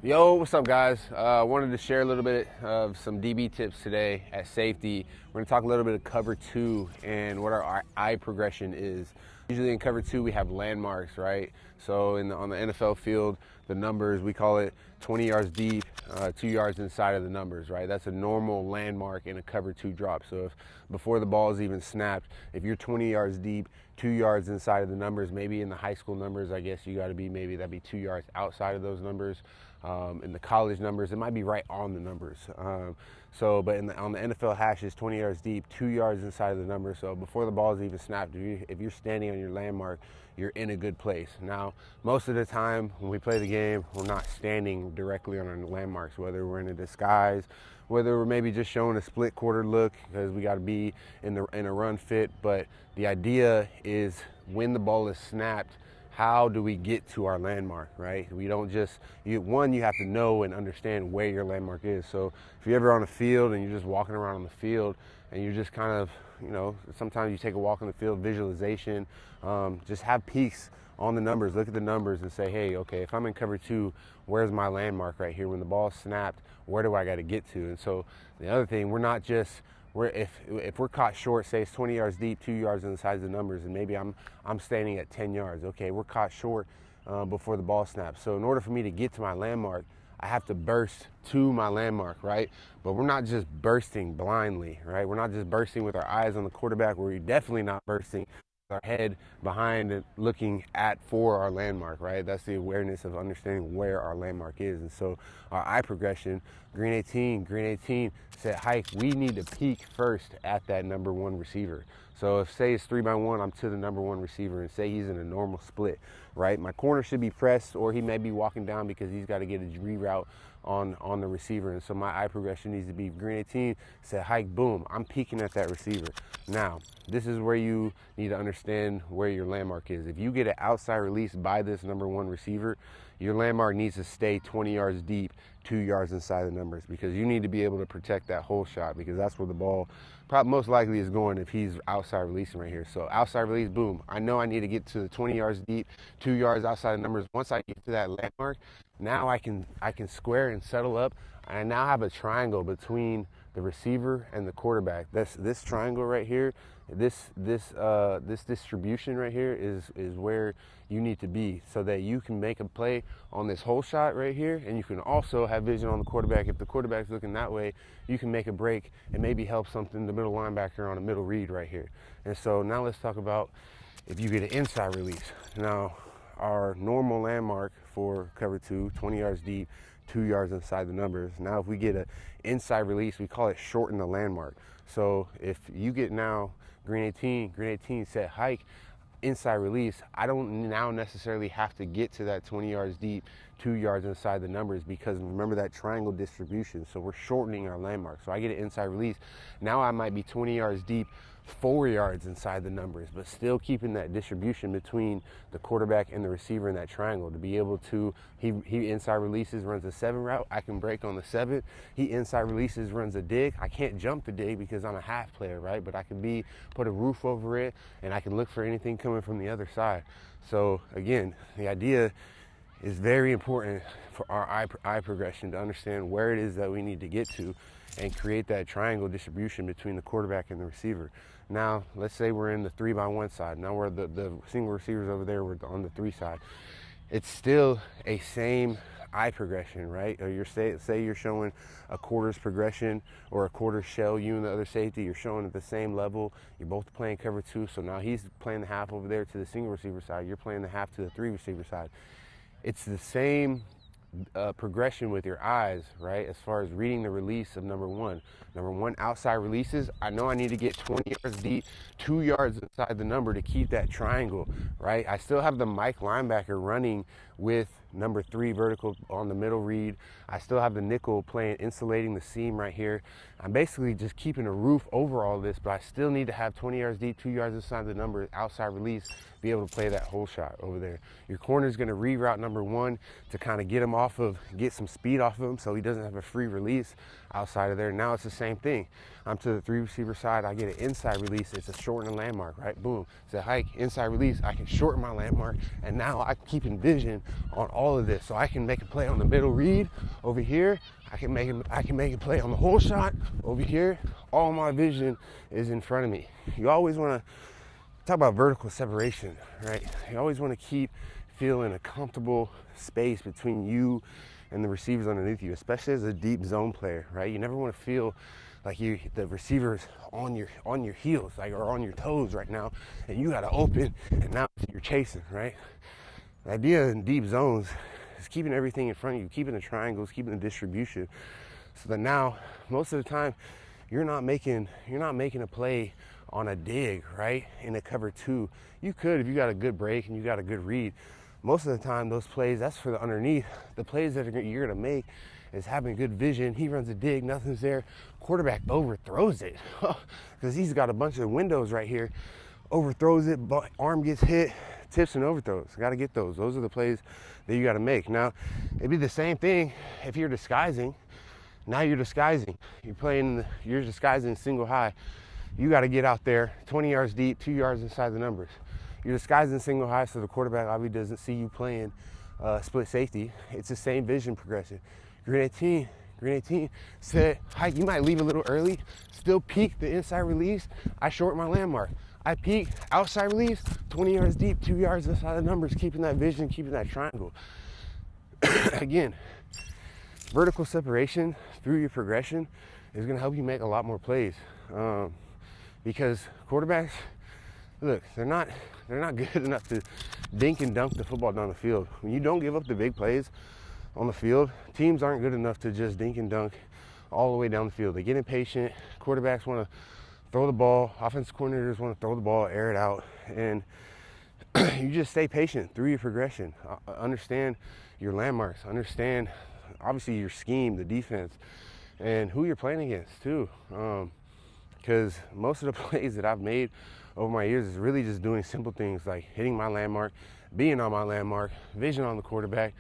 Yo, what's up, guys? Wanted to share a little bit of some DB tips today at safety. We're going to talk a little bit of cover two and what our eye progression is. Usually in cover two, we have landmarks, right? So on the NFL field, the numbers, we call it 20 yards deep, 2 yards inside of the numbers, right? That's a normal landmark in a cover two drop. So if before the ball is even snapped, if you're 20 yards deep, 2 yards inside of the numbers, maybe in the high school numbers, I guess you got to be, maybe that'd be 2 yards outside of those numbers. In the college numbers, it might be right on the numbers. But on the NFL hashes, 20 yards deep, 2 yards inside of the numbers. So before the ball is even snapped, if you're standing on your landmark, you're in a good place. Now, most of the time when we play the game, we're not standing directly on our landmarks, whether we're in a disguise, whether we're maybe just showing a split quarter look because we got to be in a run fit. But the idea is when the ball is snapped, how do we get to our landmark, right? We don't just, you have to know and understand where your landmark is. So if you're ever on a field and you're just walking around on the field and you're just kind of, sometimes you take a walk on the field, visualization, just have peaks on the numbers, look at the numbers and say, hey, okay, if I'm in cover two, where's my landmark right here? When the ball's snapped, where do I got to get to? And so the other thing, if we're caught short, say it's 20 yards deep, 2 yards inside the numbers, and maybe I'm standing at 10 yards. Okay, we're caught short before the ball snaps. So in order for me to get to my landmark, I have to burst to my landmark, right? But we're not just bursting blindly, right? We're not just bursting with our eyes on the quarterback. We're definitely not bursting our head behind it looking for our landmark, right? That's the awareness of understanding where our landmark is. And so our eye progression, green 18 said hike, we need to peak first at that number one receiver. So if say it's 3-by-1, I'm to the number one receiver, and say he's in a normal split, right? My corner should be pressed, or he may be walking down because he's got to get a reroute on the receiver. And so my eye progression needs to be green 18, said hike, boom, I'm peaking at that receiver. Now, this is where you need to understand where your landmark is. If you get an outside release by this number one receiver, your landmark needs to stay 20 yards deep, 2 yards inside the numbers, because you need to be able to protect that whole shot, because that's where the ball probably most likely is going if he's outside releasing right here. So outside release, boom. I know I need to get to the 20 yards deep, 2 yards outside the numbers. Once I get to that landmark, now I can square and settle up. I now have a triangle between the receiver and the quarterback. This triangle right here, this distribution right here is where you need to be, so that you can make a play on this whole shot right here, and you can also have vision on the quarterback. If the quarterback's looking that way, you can make a break and maybe help something, the middle linebacker on a middle read right here. And so now let's talk about if you get an inside release. Now, our normal landmark for cover two, 20 yards deep, 2 yards inside the numbers. Now, if we get an inside release, we call it shorten the landmark. So if you get now green 18 set hike, inside release, I don't now necessarily have to get to that 20 yards deep, 2 yards inside the numbers, because remember that triangle distribution. So we're shortening our landmark. So I get an inside release. Now I might be 20 yards deep, 4 yards inside the numbers, but still keeping that distribution between the quarterback and the receiver in that triangle to be able to, he inside releases, runs a 7 route, I can break on the 7. He inside releases, runs a dig. I can't jump the dig because I'm a half player, right? But I can put a roof over it, and I can look for anything coming from the other side. So again, the idea is very important for our eye progression to understand where it is that we need to get to and create that triangle distribution between the quarterback and the receiver. Now, let's say we're in the 3-by-1 side. Now we're the single receivers over there, we're on the 3 side. It's still a same eye progression, right? Or say you're showing a quarters progression or a quarter shell, you and the other safety, you're showing at the same level. You're both playing cover two. So now he's playing the half over there to the single receiver side. You're playing the half to the 3 receiver side. It's the same progression with your eyes, right? As far as reading the release of number one. Number one, outside releases, I know I need to get 20 yards deep, 2 yards inside the number to keep that triangle, right? I still have the Mike linebacker running with number 3 vertical on the middle read. I still have the nickel playing, insulating the seam right here. I'm basically just keeping a roof over all this, but I still need to have 20 yards deep, 2 yards inside the number, outside release, be able to play that whole shot over there. Your corner is going to reroute number 1 to kind of get some speed off of him so he doesn't have a free release outside of there. Now it's the same thing. I'm to the 3 receiver side. I get an inside release. It's a shorten landmark, right? Boom. It's a hike, inside release. I can shorten my landmark, and now I'm keeping vision on all all of this. So I can make a play on the middle read over here. I can make a play on the whole shot over here. All my vision is in front of me. You always want to talk about vertical separation, right? You always want to keep feeling a comfortable space between you and the receivers underneath you, especially as a deep zone player, right? You never want to feel like the receiver's on your heels, like, or on your toes right now, and you got to open, and now you're chasing, right? The idea in deep zones is keeping everything in front of you, keeping the triangles, keeping the distribution, so that now most of the time you're not making a play on a dig, right? In a cover two. You could if you got a good break and you got a good read. Most of the time, those plays, that's for the underneath. The plays that you're going to make is having good vision. He runs a dig, nothing's there. Quarterback overthrows it because he's got a bunch of windows right here. Overthrows it, arm gets hit, tips and overthrows. Got to get those. Those are the plays that you got to make. Now, it'd be the same thing if you're disguising. Now you're disguising. You're disguising single high. You got to get out there 20 yards deep, 2 yards inside the numbers. You're disguising single high, so the quarterback obviously doesn't see you playing split safety. It's the same vision progression. Green 18, set height. You might leave a little early, still peek the inside release. I short my landmark. I peek outside release, 20 yards deep, 2 yards inside the numbers, keeping that vision, keeping that triangle. Again, vertical separation through your progression is going to help you make a lot more plays. Because quarterbacks, look, they're not good enough to dink and dunk the football down the field. When you don't give up the big plays on the field, teams aren't good enough to just dink and dunk all the way down the field. They get impatient. Quarterbacks want to throw the ball. Offensive coordinators want to throw the ball, air it out. And you just stay patient through your progression. Understand your landmarks. Understand, obviously, your scheme, the defense, and who you're playing against, too. Because most of the plays that I've made over my years is really just doing simple things like hitting my landmark, being on my landmark, vision on the quarterback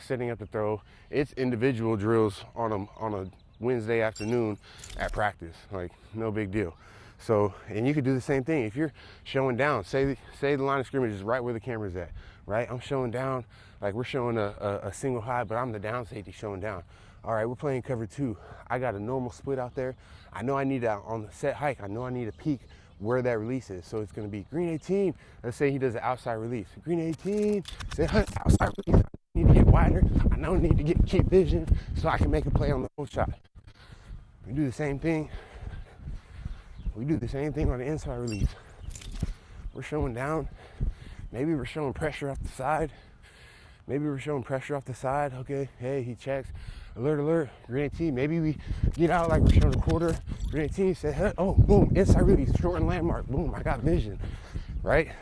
setting up the throw. It's individual drills on a Wednesday afternoon at practice, like no big deal. So, and you could do the same thing if you're showing down. Say the line of scrimmage is right where the camera's at, right? I'm showing down, like we're showing a single high, but I'm the down safety showing down. All right, we're playing cover two. I got a normal split out there. I know I need to, on the set hike, I know I need to peek where that release is. So it's going to be green 18. Let's say he does an outside release. Green 18, set hike, outside release. I need to get wider. I know I need to keep vision so I can make a play on the whole shot. We do the same thing. We do the same thing on the inside release. We're showing down. Maybe we're showing pressure off the side. Okay, hey, he checks. Alert, green 18. Maybe we get out like we're showing a quarter. Green 18 said, hey, oh, boom, inside release, short and landmark. Boom, I got vision, right?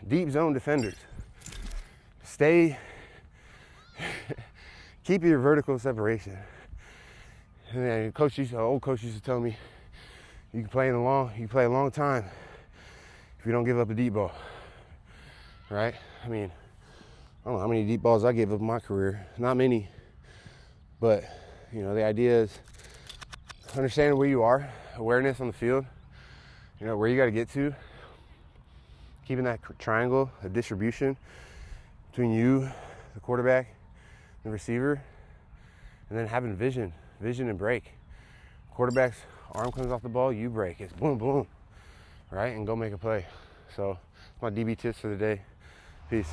Deep zone defenders. Keep your vertical separation. And then old coach used to tell me, you can play a long time if you don't give up a deep ball, right? I mean, I don't know how many deep balls I gave up in my career. Not many. But, the idea is understanding where you are, awareness on the field, where you got to get to, keeping that triangle, a distribution between you, the quarterback, the receiver, and then having vision and break. Quarterback's arm comes off the ball, you break. It's boom, boom, right? And go make a play. So, that's my DB tips for the day. Peace.